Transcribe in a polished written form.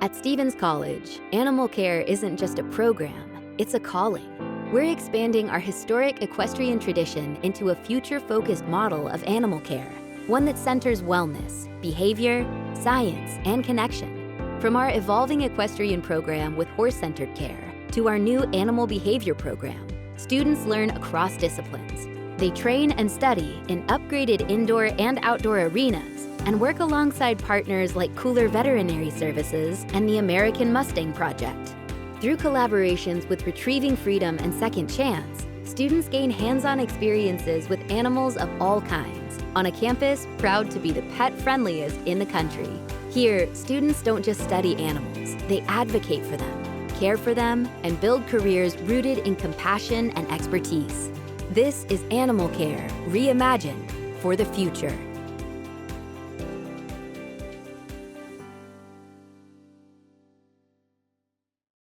At Stevens College, animal care isn't just a program, it's a calling. We're expanding our historic equestrian tradition into a future-focused model of animal care, one that centers wellness, behavior, science, and connection. From our evolving equestrian program with horse-centered care to our new animal behavior program, students learn across disciplines. They train and study in upgraded indoor and outdoor arenas and work alongside partners like Cooler Veterinary Services and the American Mustang Project. Through collaborations with Retrieving Freedom and Second Chance, students gain hands-on experiences with animals of all kinds on a campus proud to be the pet-friendliest in the country. Here, students don't just study animals, they advocate for them, care for them, and build careers rooted in compassion and expertise. This is Animal Care Reimagined for the future.